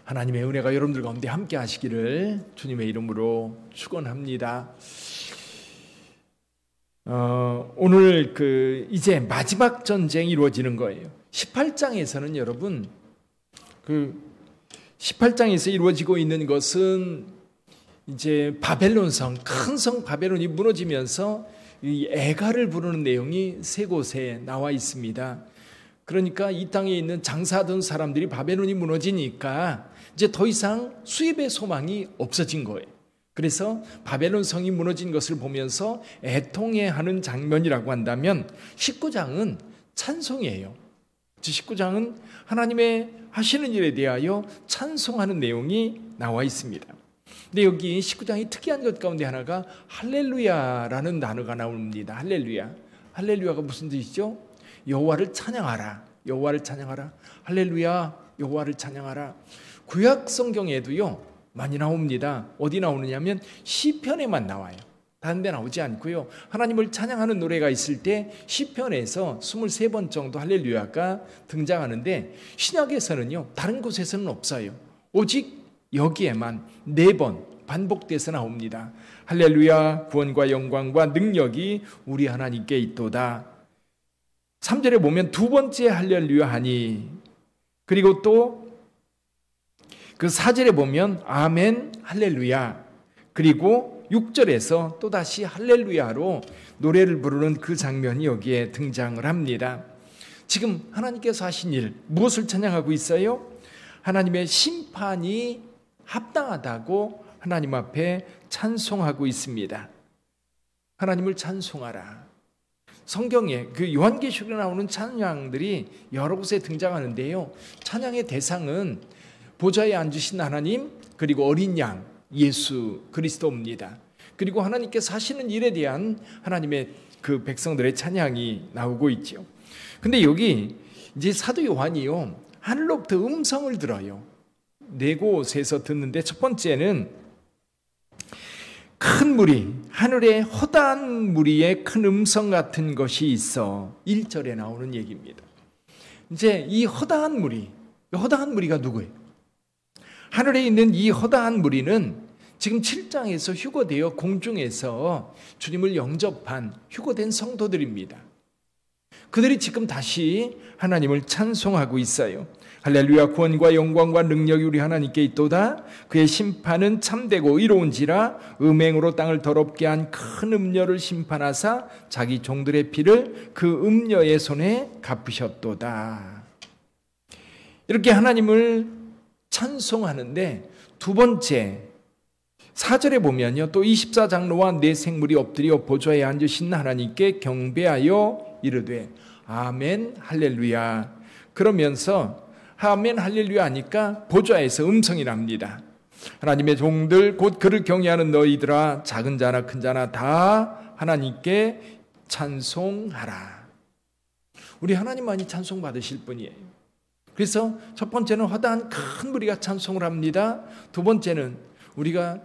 하나님의 은혜가 여러분들 가운데 함께 하시기를 주님의 이름으로 축원합니다. 오늘 이제 마지막 전쟁이 이루어지는 거예요. 18장에서는 여러분 18장에서 이루어지고 있는 것은 이제 바벨론 성, 큰 성 바벨론이 무너지면서 이 애가를 부르는 내용이 세 곳에 나와 있습니다. 그러니까 이 땅에 있는 장사하던 사람들이 바벨론이 무너지니까 이제 더 이상 수입의 소망이 없어진 거예요. 그래서 바벨론 성이 무너진 것을 보면서 애통해하는 장면이라고 한다면 19장은 찬송이에요. 19장은 하나님의 하시는 일에 대하여 찬송하는 내용이 나와 있습니다. 근데 여기 19장이 특이한 것 가운데 하나가 할렐루야라는 단어가 나옵니다. 할렐루야. 할렐루야가 무슨 뜻이죠? 여호와를 찬양하라. 여호와를 찬양하라. 할렐루야. 여호와를 찬양하라. 구약 성경에도요 많이 나옵니다. 어디 나오느냐면 시편에만 나와요. 다른 데 나오지 않고요. 하나님을 찬양하는 노래가 있을 때 시편에서 23번 정도 할렐루야가 등장하는데 신약에서는요 다른 곳에서는 없어요. 오직 여기에만 4번 반복돼서 나옵니다. 할렐루야, 구원과 영광과 능력이 우리 하나님께 있도다. 3절에 보면 두 번째 할렐루야 하니, 그리고 또 그 4절에 보면 아멘 할렐루야, 그리고 6절에서 또다시 할렐루야로 노래를 부르는 그 장면이 여기에 등장을 합니다. 지금 하나님께서 하신 일, 무엇을 찬양하고 있어요? 하나님의 심판이 합당하다고 하나님 앞에 찬송하고 있습니다. 하나님을 찬송하라. 성경에 요한계시록에 나오는 찬양들이 여러 곳에 등장하는데요. 찬양의 대상은 보좌에 앉으신 하나님, 그리고 어린 양 예수 그리스도입니다. 그리고 하나님께서 하시는 일에 대한 하나님의 그 백성들의 찬양이 나오고 있죠. 근데 여기 이제 사도 요한이요 하늘로부터 음성을 들어요. 4곳에서 듣는데, 첫 번째는 큰 무리, 하늘에 허다한 무리에 큰 음성 같은 것이 있어. 1절에 나오는 얘기입니다. 이제 이 허다한 무리가 누구예요? 하늘에 있는 이 허다한 무리는 지금 7장에서 휴거되어 공중에서 주님을 영접한 휴거된 성도들입니다. 그들이 지금 다시 하나님을 찬송하고 있어요. 할렐루야, 구원과 영광과 능력이 우리 하나님께 있도다. 그의 심판은 참되고 의로운지라. 음행으로 땅을 더럽게 한 큰 음녀를 심판하사 자기 종들의 피를 그 음녀의 손에 갚으셨도다. 이렇게 하나님을 찬송하는데, 두 번째 4절에 보면요 또 24장로와 네 생물이 엎드려 보좌에 앉으신 하나님께 경배하여 이르되 아멘 할렐루야. 그러면서 아멘 할렐루야 하니까 보좌에서 음성이 납니다. 하나님의 종들 곧 그를 경외하는 너희들아, 작은 자나 큰 자나 다 하나님께 찬송하라. 우리 하나님만이 찬송받으실 분이에요. 그래서 첫 번째는 허다한 큰 무리가 찬송을 합니다. 두 번째는 우리가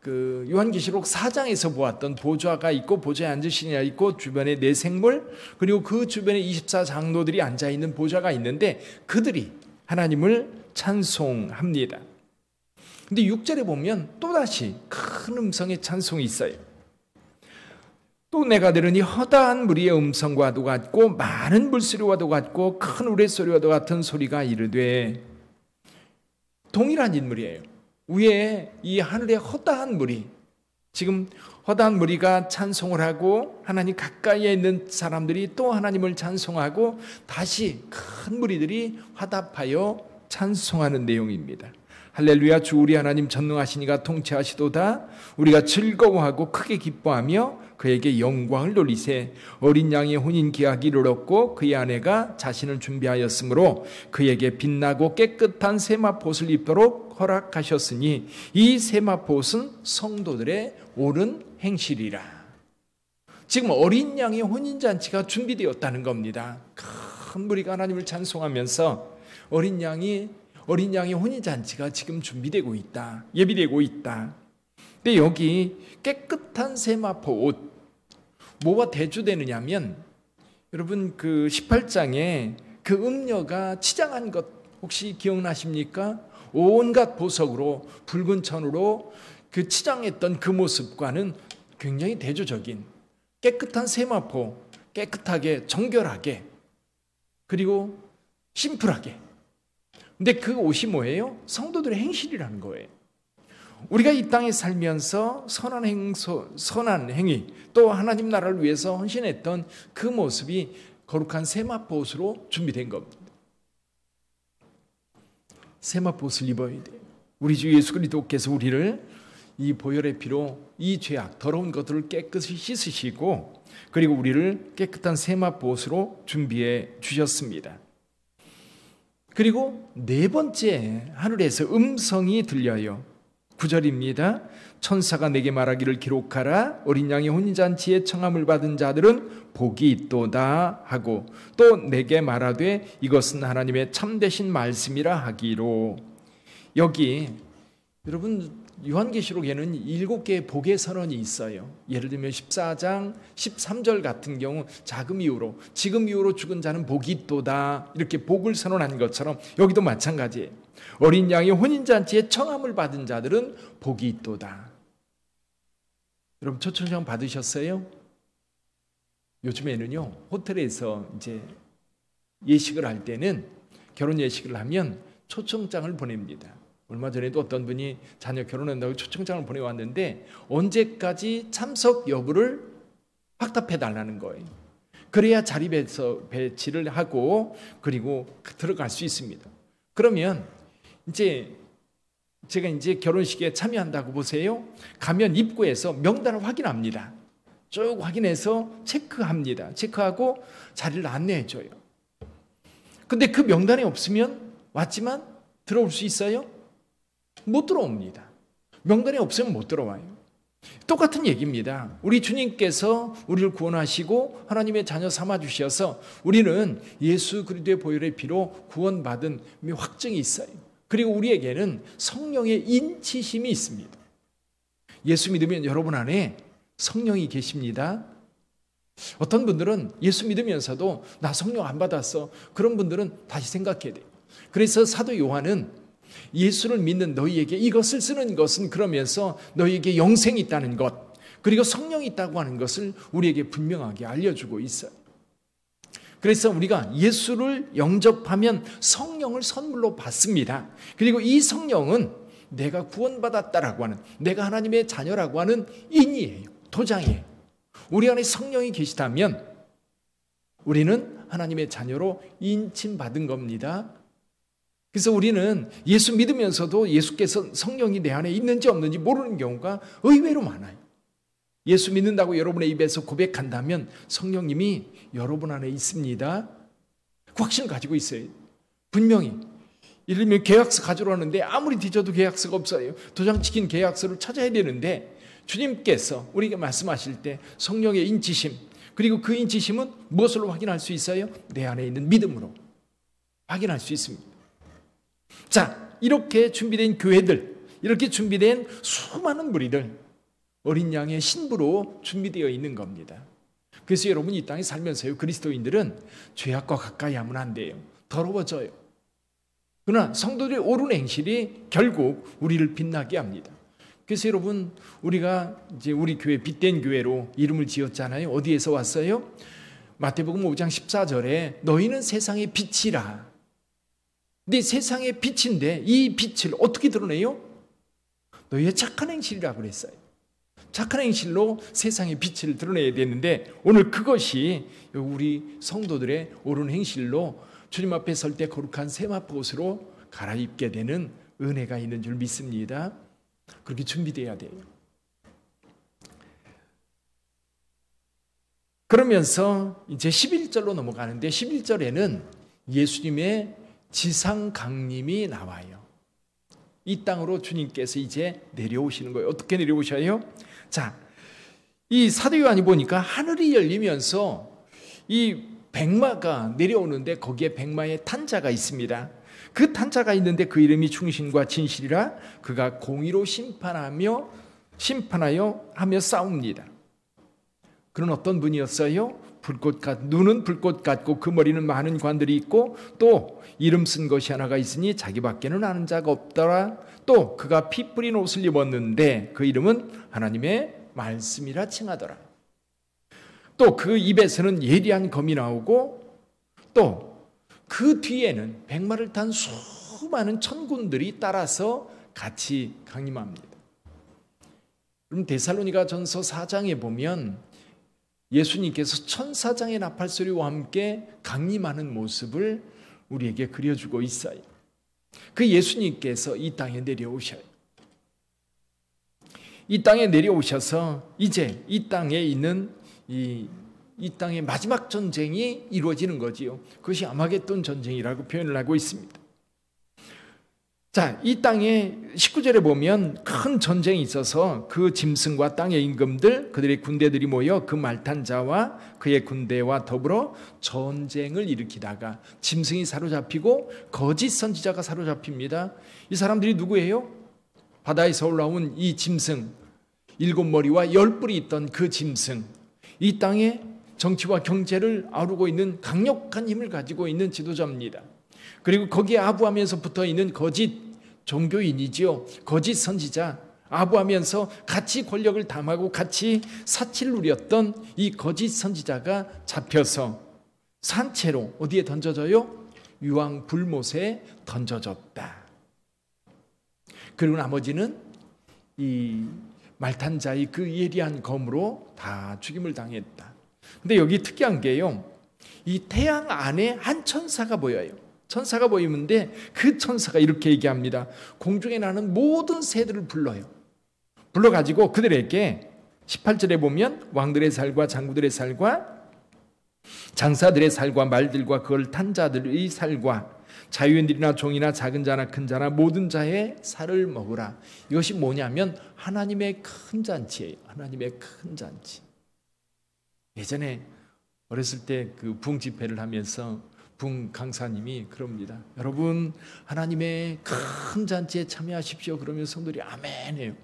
요한계시록 4장에서 보았던 보좌가 있고 보좌에 앉으신 이가 있고 주변에 네 생물, 그리고 그 주변에 24장로들이 앉아있는 보좌가 있는데 그들이 하나님을 찬송합니다. 근데 6절에 보면 또다시 큰 음성의 찬송이 있어요. 또 내가 들으니 허다한 무리의 음성과도 같고 많은 물소리와도 같고 큰 우레소리와도 같은 소리가 이르되, 동일한 인물이에요. 위에 이 하늘의 허다한 무리, 지금 허다한 무리가 찬송을 하고 하나님 가까이에 있는 사람들이 또 하나님을 찬송하고 다시 큰 무리들이 화답하여 찬송하는 내용입니다. 할렐루야, 주 우리 하나님 전능하시니가 통치하시도다. 우리가 즐거워하고 크게 기뻐하며 그에게 영광을 돌리세. 어린 양의 혼인 기약을 얻고 그의 아내가 자신을 준비하였으므로 그에게 빛나고 깨끗한 세마포옷을 입도록 허락하셨으니 이 세마포옷은 성도들의 옳은 행실이라. 지금 어린 양의 혼인잔치가 준비되었다는 겁니다. 큰 무리가 하나님을 찬송하면서 어린 양의 혼인잔치가 지금 준비되고 있다, 예비되고 있다. 근데 여기 깨끗한 세마포 옷, 뭐와 대조되느냐면, 여러분 18장에 그 음녀가 치장한 것 혹시 기억나십니까? 온갖 보석으로 붉은 천으로 그 치장했던 그 모습과는 굉장히 대조적인 깨끗한 세마포, 깨끗하게 정결하게 그리고 심플하게. 근데 그 옷이 뭐예요? 성도들의 행실이라는 거예요. 우리가 이 땅에 살면서 선한 행위, 또 하나님 나라를 위해서 헌신했던 그 모습이 거룩한 세마포 옷으로 준비된 겁니다. 세마포 옷을 입어야 돼요. 우리 주 예수 그리스도께서 우리를 이 보혈의 피로 이 죄악, 더러운 것들을 깨끗이 씻으시고 그리고 우리를 깨끗한 세마포 옷으로 준비해 주셨습니다. 그리고 네 번째, 하늘에서 음성이 들려요. 9절입니다. 천사가 내게 말하기를 기록하라. 어린 양의 혼인잔치에 청함을 받은 자들은 복이 있도다 하고 또 내게 말하되 이것은 하나님의 참되신 말씀이라 하기로. 여기 여러분 요한계시록에는 7개의 복의 선언이 있어요. 예를 들면 14장 13절 같은 경우 자금 이후로 지금 이후로 죽은 자는 복이 있도다 이렇게 복을 선언한 것처럼 여기도 마찬가지예요. 어린 양의 혼인잔치에 청함을 받은 자들은 복이 있도다. 여러분 초청장 받으셨어요? 요즘에는요 호텔에서 이제 예식을 할 때는 결혼 예식을 하면 초청장을 보냅니다. 얼마 전에도 어떤 분이 자녀 결혼한다고 초청장을 보내왔는데 언제까지 참석 여부를 확답해 달라는 거예요. 그래야 자리 배치를 하고 그리고 들어갈 수 있습니다. 그러면 이제 제가 이제 결혼식에 참여한다고 보세요. 가면 입구에서 명단을 확인합니다. 쭉 확인해서 체크합니다. 체크하고 자리를 안내해 줘요. 근데 그 명단이 없으면 왔지만 들어올 수 있어요? 못 들어옵니다. 명단이 없으면 못 들어와요. 똑같은 얘기입니다. 우리 주님께서 우리를 구원하시고 하나님의 자녀 삼아주셔서 우리는 예수 그리스도의 보혈의 피로 구원받은 확증이 있어요. 그리고 우리에게는 성령의 인치심이 있습니다. 예수 믿으면 여러분 안에 성령이 계십니다. 어떤 분들은 예수 믿으면서도 나 성령 안 받았어. 그런 분들은 다시 생각해야 돼요. 그래서 사도 요한은 예수를 믿는 너희에게 이것을 쓰는 것은 그러면서 너희에게 영생이 있다는 것 그리고 성령이 있다고 하는 것을 우리에게 분명하게 알려주고 있어요. 그래서 우리가 예수를 영접하면 성령을 선물로 받습니다. 그리고 이 성령은 내가 구원받았다라고 하는 내가 하나님의 자녀라고 하는 인이에요. 도장이에요. 우리 안에 성령이 계시다면 우리는 하나님의 자녀로 인침받은 겁니다. 그래서 우리는 예수 믿으면서도 예수께서 성령이 내 안에 있는지 없는지 모르는 경우가 의외로 많아요. 예수 믿는다고 여러분의 입에서 고백한다면 성령님이 여러분 안에 있습니다. 그 확신을 가지고 있어요. 분명히. 예를 들면 계약서 가지러 왔는데 아무리 뒤져도 계약서가 없어요. 도장 찍힌 계약서를 찾아야 되는데 주님께서 우리에게 말씀하실 때 성령의 인치심 그리고 그 인치심은 무엇으로 확인할 수 있어요? 내 안에 있는 믿음으로 확인할 수 있습니다. 자, 이렇게 준비된 교회들, 이렇게 준비된 수많은 무리들, 어린 양의 신부로 준비되어 있는 겁니다. 그래서 여러분 이 땅에 살면서요, 그리스도인들은 죄악과 가까이 하면 안 돼요. 더러워져요. 그러나 성도들의 옳은 행실이 결국 우리를 빛나게 합니다. 그래서 여러분 우리가 이제 우리 교회 빛된 교회로 이름을 지었잖아요. 어디에서 왔어요? 마태복음 5장 14절에 너희는 세상의 빛이라. 근데 세상의 빛인데 이 빛을 어떻게 드러내요? 너희의 착한 행실이라고 그랬어요. 착한 행실로 세상의 빛을 드러내야 되는데 오늘 그것이 우리 성도들의 옳은 행실로 주님 앞에 설 때 거룩한 세마포 옷으로 갈아입게 되는 은혜가 있는 줄 믿습니다. 그렇게 준비돼야 돼요. 그러면서 이제 11절로 넘어가는데 11절에는 예수님의 지상 강림이 나와요. 이 땅으로 주님께서 이제 내려오시는 거예요. 어떻게 내려오셔요? 자, 이 사도 요한이 보니까 하늘이 열리면서 이 백마가 내려오는데 거기에 백마의 탄자가 있습니다. 그 탄자가 있는데 그 이름이 충신과 진실이라 그가 공의로 심판하여 하며 싸웁니다. 그런 어떤 분이었어요? 눈은 불꽃 같고 그 머리는 많은 관들이 있고 또 이름 쓴 것이 하나가 있으니 자기밖에는 아는 자가 없더라. 또 그가 피 뿌린 옷을 입었는데 그 이름은 하나님의 말씀이라 칭하더라. 또 그 입에서는 예리한 검이 나오고 또 그 뒤에는 백마를 탄 수많은 천군들이 따라서 같이 강림합니다. 그럼 데살로니가 전서 4장에 보면 예수님께서 천사장의 나팔소리와 함께 강림하는 모습을 우리에게 그려주고 있어요. 그 예수님께서 이 땅에 내려오셔요. 이 땅에 내려오셔서 이제 이 땅에 있는 이 땅의 마지막 전쟁이 이루어지는 거지요. 그것이 아마겟돈 전쟁이라고 표현을 하고 있습니다. 자, 이 땅에 19절에 보면 큰 전쟁이 있어서 그 짐승과 땅의 임금들, 그들의 군대들이 모여 그 말탄 자와 그의 군대와 더불어 전쟁을 일으키다가 짐승이 사로잡히고 거짓 선지자가 사로잡힙니다. 이 사람들이 누구예요? 바다에서 올라온 이 짐승, 7머리와 10뿔이 있던 그 짐승, 이 땅에 정치와 경제를 아우르고 있는 강력한 힘을 가지고 있는 지도자입니다. 그리고 거기에 아부하면서 붙어있는 거짓 종교인이지요. 거짓 선지자, 아부하면서 같이 권력을 담하고 같이 사치를 누렸던 이 거짓 선지자가 잡혀서 산채로 어디에 던져져요? 유황 불못에 던져졌다. 그리고 나머지는 이 말탄자의 그 예리한 검으로 다 죽임을 당했다. 근데 여기 특이한 게요, 이 태양 안에 한 천사가 보여요. 천사가 보이는데 그 천사가 이렇게 얘기합니다. 공중에 나는 모든 새들을 불러요. 불러가지고 그들에게 18절에 보면 왕들의 살과 장구들의 살과 장사들의 살과 말들과 그걸 탄 자들의 살과 자유인들이나 종이나 작은 자나 큰 자나 모든 자의 살을 먹으라. 이것이 뭐냐면 하나님의 큰 잔치예요. 하나님의 큰 잔치. 예전에 어렸을 때 그 부흥 집회를 하면서 부흥 강사님이 그럽니다. 여러분 하나님의 큰 잔치에 참여하십시오. 그러면 성도들이 아멘 해요.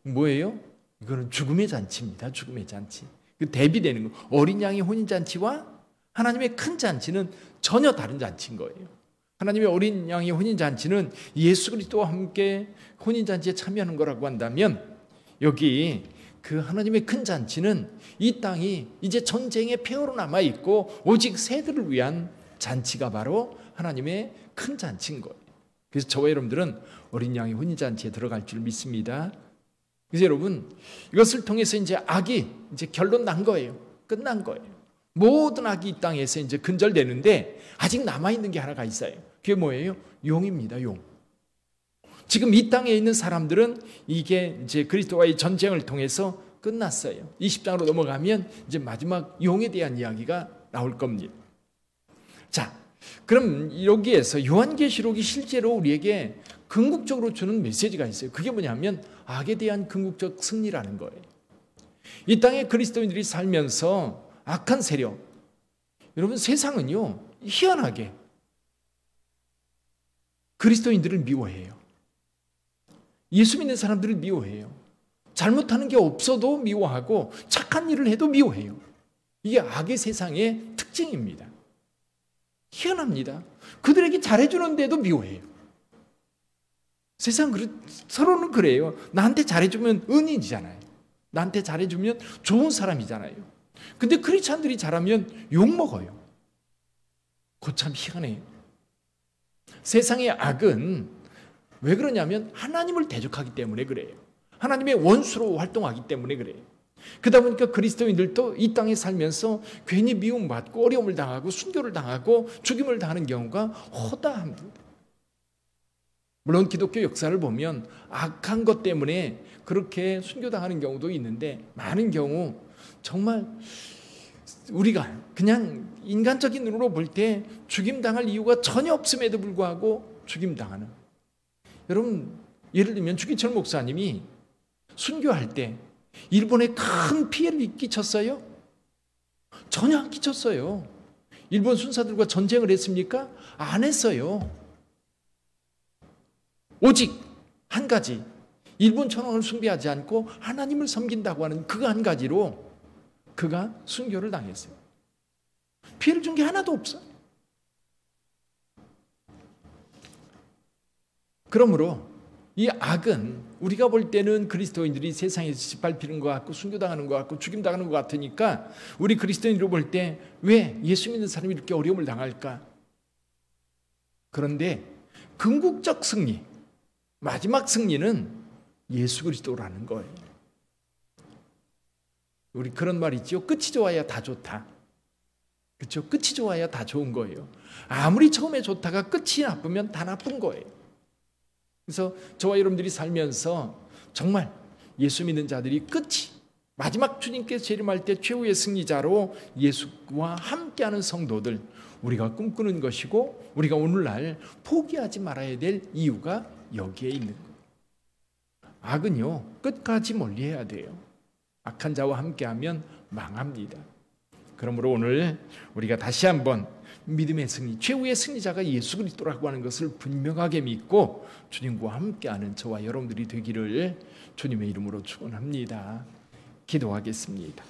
뭐예요? 이거는 죽음의 잔치입니다. 죽음의 잔치. 그 대비되는 거. 어린 양의 혼인 잔치와 하나님의 큰 잔치는 전혀 다른 잔치인 거예요. 하나님의 어린 양의 혼인 잔치는 예수 그리스도와 함께 혼인 잔치에 참여하는 거라고 한다면, 여기 그 하나님의 큰 잔치는 이 땅이 이제 전쟁의 폐허로 남아 있고 오직 새들을 위한 잔치가 바로 하나님의 큰 잔치인 거예요. 그래서 저와 여러분들은 어린 양의 혼인 잔치에 들어갈 줄 믿습니다. 그래서 여러분 이것을 통해서 이제 악이 이제 결론 난 거예요. 끝난 거예요. 모든 악이 이 땅에서 이제 근절되는데 아직 남아 있는 게 하나가 있어요. 그게 뭐예요? 용입니다. 용. 지금 이 땅에 있는 사람들은 이게 이제 그리스도와의 전쟁을 통해서 끝났어요. 20장으로 넘어가면 이제 마지막 용에 대한 이야기가 나올 겁니다. 자, 그럼 여기에서 요한계시록이 실제로 우리에게 궁극적으로 주는 메시지가 있어요. 그게 뭐냐면 악에 대한 궁극적 승리라는 거예요. 이 땅에 그리스도인들이 살면서 악한 세력, 여러분 세상은요 희한하게 그리스도인들을 미워해요. 예수 믿는 사람들을 미워해요. 잘못하는 게 없어도 미워하고 착한 일을 해도 미워해요. 이게 악의 세상의 특징입니다. 희한합니다. 그들에게 잘해주는데도 미워해요. 세상 서로는 그래요. 나한테 잘해주면 은인이잖아요. 나한테 잘해주면 좋은 사람이잖아요. 근데 크리스찬들이 잘하면 욕먹어요. 그거 참 희한해요. 세상의 악은 왜 그러냐면 하나님을 대적하기 때문에 그래요. 하나님의 원수로 활동하기 때문에 그래요. 그러다 보니까 그리스도인들도 이 땅에 살면서 괜히 미움받고 어려움을 당하고 순교를 당하고 죽임을 당하는 경우가 허다합니다. 물론 기독교 역사를 보면 악한 것 때문에 그렇게 순교당하는 경우도 있는데 많은 경우 정말 우리가 그냥 인간적인 눈으로 볼 때 죽임당할 이유가 전혀 없음에도 불구하고 죽임당하는, 여러분 예를 들면 주기철 목사님이 순교할 때 일본에 큰 피해를 끼쳤어요? 전혀 안 끼쳤어요. 일본 순사들과 전쟁을 했습니까? 안 했어요. 오직 한 가지, 일본 천황을 숭배하지 않고 하나님을 섬긴다고 하는 그 한 가지로 그가 순교를 당했어요. 피해를 준 게 하나도 없어. 그러므로 이 악은 우리가 볼 때는 그리스도인들이 세상에서 짓밟히는 것 같고 순교당하는 것 같고 죽임당하는 것 같으니까 우리 그리스도인으로 볼 때 왜 예수 믿는 사람이 이렇게 어려움을 당할까? 그런데 궁극적 승리, 마지막 승리는 예수 그리스도라는 거예요. 우리 그런 말 있죠. 끝이 좋아야 다 좋다. 그렇죠? 끝이 좋아야 다 좋은 거예요. 아무리 처음에 좋다가 끝이 나쁘면 다 나쁜 거예요. 그래서 저와 여러분들이 살면서 정말 예수 믿는 자들이 끝이 마지막 주님께서 재림할 때 최후의 승리자로 예수와 함께하는 성도들 우리가 꿈꾸는 것이고 우리가 오늘날 포기하지 말아야 될 이유가 여기에 있는 거예요. 악은요 끝까지 멀리해야 돼요. 악한 자와 함께하면 망합니다. 그러므로 오늘 우리가 다시 한번 믿음의 승리, 최후의 승리자가 예수 그리스도라고 하는 것을 분명하게 믿고 주님과 함께하는 저와 여러분들이 되기를 주님의 이름으로 축원합니다. 기도하겠습니다.